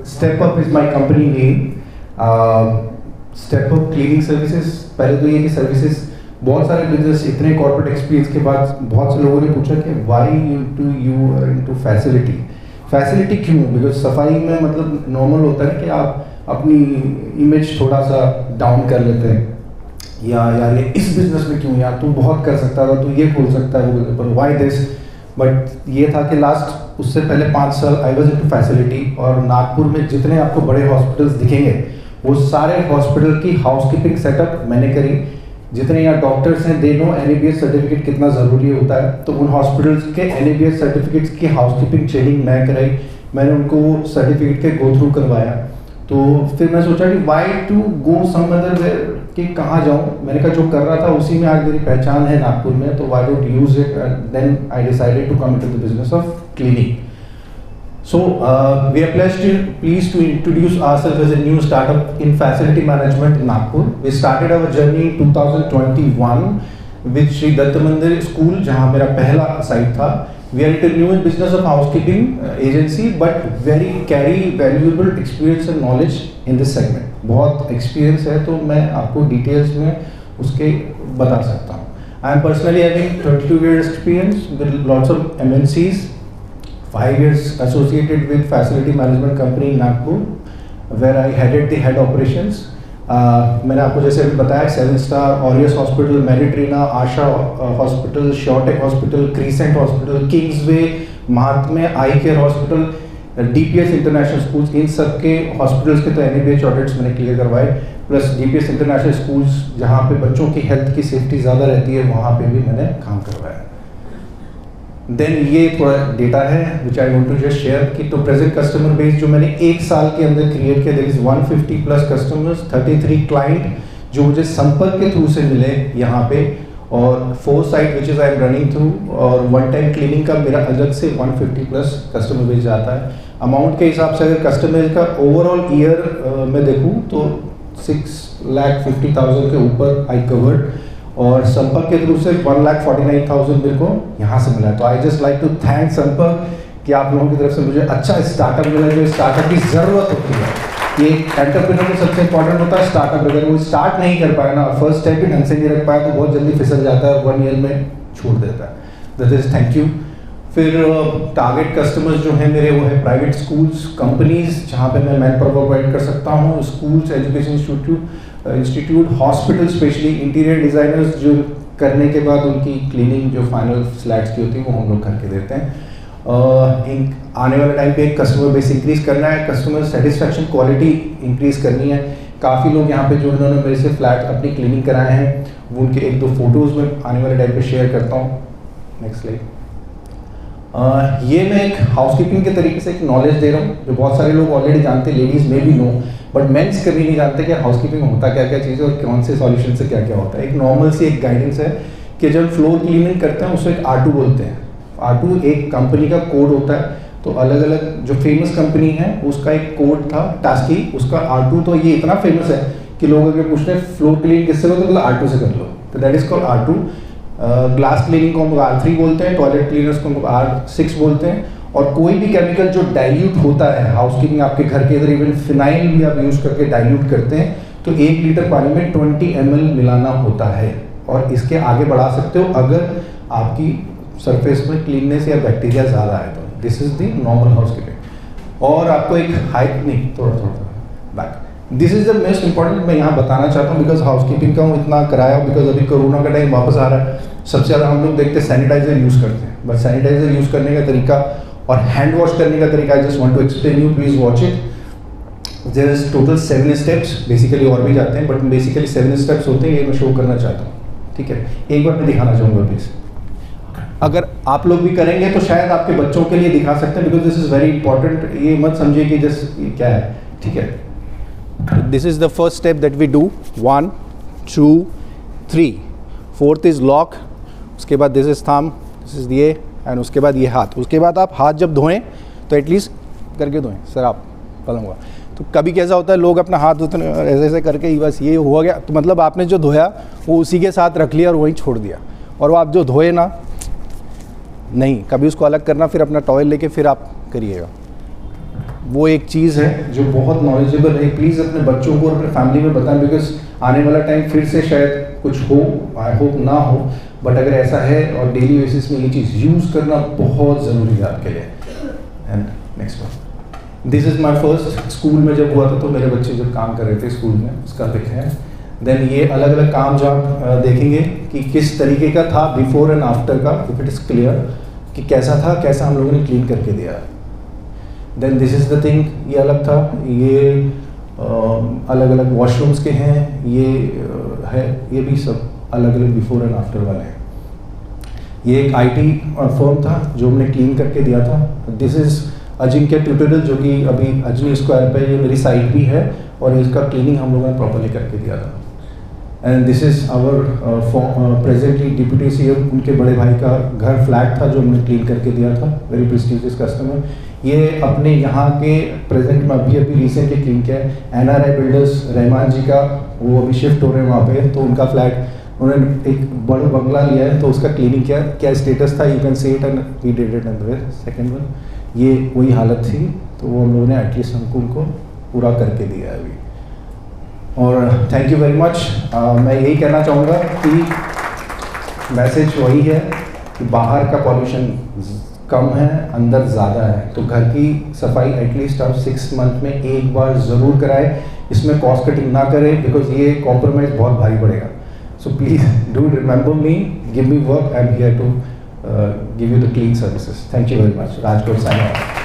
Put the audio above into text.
StepUp is my company name. StepUp cleaning services, पहले तो ये कि सर्विसेज बहुत सारे बिजनेस इतने कॉर्पोरेट एक्सपीरियंस के बाद बहुत से लोगों ने पूछा कि why you are into facility क्यों? बिकॉज सफाई में मतलब नॉर्मल होता है कि आप अपनी इमेज थोड़ा सा डाउन कर लेते हैं, या यार ये इस बिजनेस में क्यों, यार तू बहुत कर सकता था, तू ये खोल सकता है वो, पर व्हाई दिस? बट ये था कि लास्ट उससे पहले 5 साल आई वॉज इनटू फैसिलिटी, और नागपुर में जितने आपको बड़े हॉस्पिटल्स दिखेंगे वो सारे हॉस्पिटल की हाउसकीपिंग सेटअप मैंने करी। जितने यहाँ डॉक्टर्स हैं दे नो NABS सर्टिफिकेट कितना ज़रूरी होता है, तो उन हॉस्पिटल्स के NABS सर्टिफिकेट्स की हाउसकीपिंग ट्रेनिंग मैं कराई, मैंने उनको वो सर्टिफिकेट के गो थ्रू करवाया। तो फिर मैं सोचा कि why to go some other where, कि कहाँ जाऊँ। मैंने कहा जो कर रहा था उसी में आज मेरी पहचान है नागपुर में, तो why don't use it, and then I decided to come into the business of cleaning. So we are pleased to introduce ourselves as a new startup in facility management in Nagpur. We started our journey in 2021 with Sri Datta Mandir School, जहाँ मेरा पहला site था. We are into new business of housekeeping agency, but carry valuable experience and knowledge in this segment. बहुत experience है, तो मैं आपको details में उसके बता सकता हूँ. I am personally having 22 years experience with lots of MNCs. 5 years associated with facility management company in Nagpur, where I headed the head operations. मैंने आपको जैसे अभी बताया 7 स्टार, ऑरियस हॉस्पिटल, मेरिट्रीना, Asha hospital, Suretech hospital, Crescent hospital, Kingsway, Mahatme eye care hospital, DPS international schools, इन सब के hospitals के तो NABH ऑडिट्स मैंने क्लियर करवाए, प्लस DPS इंटरनेशनल स्कूल्स जहाँ पे बच्चों की हेल्थ की सेफ्टी ज़्यादा रहती है वहाँ पे भी मैंने काम करवाया. देन ये थोड़ा डेटा है which I want to just share कि तो प्रेजेंट कस्टमर बेस जो मैंने 1 साल के अंदर क्रिएट किया, there is 150 plus customers, 33 client जो मुझे संपर्क के थ्रू से मिले यहाँ पे, और 4 site which is I am running through, और वन टाइम क्लीनिंग का मेरा अलग से 150 प्लस कस्टमर बेस जाता है. अमाउंट के हिसाब से अगर कस्टमर का ओवरऑल ईयर में देखूँ तो 6,50,000 के ऊपर आई कवर्ड, और संपर्क के थ्रू से 1,49,000 मेरे को यहाँ से मिला. तो I just like to thank संपर्क कि आप लोगों की तरफ से मुझे अच्छा स्टार्टअप मिला, जो स्टार्टअप की ज़रूरत होती है. ये एंटरप्रेन्योर को सबसे इंपॉर्टेंट होता है स्टार्टअप. अगर वो स्टार्ट नहीं कर पाया ना, फर्स्ट स्टेप भी ढंग से नहीं रख पाया, तो बहुत जल्दी फिसल जाता है, 1 ईयर में छोड़ देता है. That is thank you. फिर टारगेट कस्टमर्स जो हैं मेरे वो है प्राइवेट स्कूल्स, कंपनीज जहाँ पे मैं मैन पावर प्रोवाइड कर सकता हूँ, schools, education institute, hospital, specially interior designers जो करने के बाद उनकी क्लीनिंग जो फाइनल फ्लैट्स की होती है वो हम लोग करके देते हैं. आने वाले टाइम पे कस्टमर बेस इंक्रीज़ करना है, कस्टमर सेटिस्फैक्शन क्वालिटी इंक्रीज़ करनी है. काफ़ी लोग यहाँ पे जो इन्होंने मेरे से फ्लैट अपनी क्लीनिंग कराए हैं वो उनके 1-2 फोटोज़ में आने वाले टाइम पे शेयर करता हूँ. Next slide. ये मैं एक हाउसकीपिंग के तरीके से एक नॉलेज दे रहा हूँ जो बहुत सारे लोग ऑलरेडी जानते हैं, लेडीज़ में भी नो, बट मेंस कभी नहीं जानते कि हाउसकीपिंग में होता क्या क्या चीज़ है और कौन से सॉल्यूशन से क्या क्या होता है. एक नॉर्मल सी एक गाइडेंस है कि जब फ्लोर क्लीनिंग करते हैं उसको एक R2 बोलते हैं. R2 एक कंपनी का कोड होता है, तो अलग अलग जो फेमस कंपनी है उसका एक कोड था टास्की, उसका R2. तो ये इतना फेमस है कि लोग अगर पूछते हैं फ्लोर क्लीनिंग किससे करो तो मतलब R2 से कर लो, तो that is called R2. Glass cleaning को हम लोग R3 बोलते हैं, टॉयलेट क्लीनर्स को हम लोग R6 बोलते हैं. और कोई भी केमिकल जो डाइल्यूट होता है हाउसकीपिंग, आपके घर के अंदर इवन फिनाइल भी आप यूज़ करके डाइल्यूट करते हैं, तो 1 लीटर पानी में 20 ml मिलाना होता है, और इसके आगे बढ़ा सकते हो अगर आपकी सरफेस में क्लीननेस या बैक्टीरिया ज़्यादा है तो. This is the normal housekeeping. और आपको एक हाइट नहीं, थोड़ा back, this is the most important मैं यहाँ बताना चाहता हूँ, बिकॉज हाउसकीपिंग का इतना कराया, बिकॉज अभी कोरोना का टाइम वापस आ रहा है. सबसे ज़्यादा हम लोग देखते हैं सैनिटाइजर यूज़ करते हैं, बट सैनिटाइजर यूज़ करने का तरीका और हैंड वॉश करने का तरीका I just want to explain you, please watch it. There is total 7 steps, basically और भी जाते हैं बट बेसिकली 7 स्टेप्स होते हैं, ये मैं शो करना चाहता हूँ. ठीक है, एक बार मैं दिखाना चाहूँगा प्लीज. अगर आप लोग भी करेंगे तो शायद आपके बच्चों के लिए दिखा सकते हैं, because this is very important. ये मत समझिए कि जस्ट क्या है. ठीक है, this is the first step that we do. 1 2 3, 4th is lock, उसके बाद this is thumb, this is ये, एंड उसके बाद ये हाथ. उसके बाद आप हाथ जब धोएं तो एटलीस्ट करके धोएं. सर आप पलंगा, तो कभी कैसा होता है लोग अपना हाथ धोते ऐसे ऐसे करके ही बस ये हुआ गया, तो मतलब आपने जो धोया वो उसी के साथ रख लिया और वहीं छोड़ दिया. और वो आप जो धोए ना, नहीं, कभी उसको अलग करना, फिर अपना टॉवल लेके फिर आप करिएगा. वो एक चीज़ है जो बहुत नॉलेजेबल है। प्लीज़ अपने बच्चों को और अपने फैमिली में बताएं, बिकॉज आने वाला टाइम फिर से शायद कुछ हो, आई होप ना हो, बट अगर ऐसा है और डेली बेसिस में ये चीज़ यूज़ करना बहुत ज़रूरी है आपके लिए। And next one, this is my first school में जब हुआ था तो मेरे बच्चे जब काम कर रहे थे स्कूल में, उसका पिक है। देन ये अलग अलग काम जो आप देखेंगे कि किस तरीके का था बिफोर एंड आफ्टर का, इफ इट इज़ क्लियर कि कैसा था, कैसा हम लोगों ने क्लीन करके दिया। Then this is the thing, ये अलग था, ये अलग अलग वॉशरूम्स के हैं, ये है, ये भी सब अलग अलग बिफोर एंड आफ्टर वाले हैं। ये एक आईटी फर्म था जो हमने क्लीन करके दिया था। दिस इज़ अजिंक्य ट्यूटोरियल जो कि अभी अजनी स्क्वायर पे ये मेरी साइट भी है और इसका क्लीनिंग हम लोगों ने प्रॉपरली करके दिया था। And this is our presently deputy CM, उनके बड़े भाई का घर फ्लैट था जो हमने क्लीन करके दिया था, वेरी प्रेस्टिजियस कस्टमर। ये अपने यहाँ के प्रेजेंट में अभी रिसेंटली क्लीन किया है। एनआरआई बिल्डर्स रहमान जी का, वो अभी शिफ्ट हो रहे हैं वहाँ पे, तो उनका फ्लैट उन्होंने एक बड़ा बंगला लिया है तो उसका क्लीनिंग किया, क्या स्टेटस था, you can see it and we did it and the second one, ये वही हालत थी तो वो हम लोगों ने एटलीस्ट हमको उनको पूरा करके दिया है अभी। और थैंक यू वेरी मच। मैं यही कहना चाहूँगा कि मैसेज वही है कि बाहर का पॉल्यूशन कम है, अंदर ज़्यादा है, तो घर की सफाई एटलीस्ट आप 6 मंथ में एक बार ज़रूर कराएं। इसमें कॉस्ट कटिंग ना करें बिकॉज ये कॉम्प्रोमाइज़ बहुत भारी पड़ेगा। So please do remember me, give me work, I'm here to give you the clean services. Thank you very much. Rajkot signing off.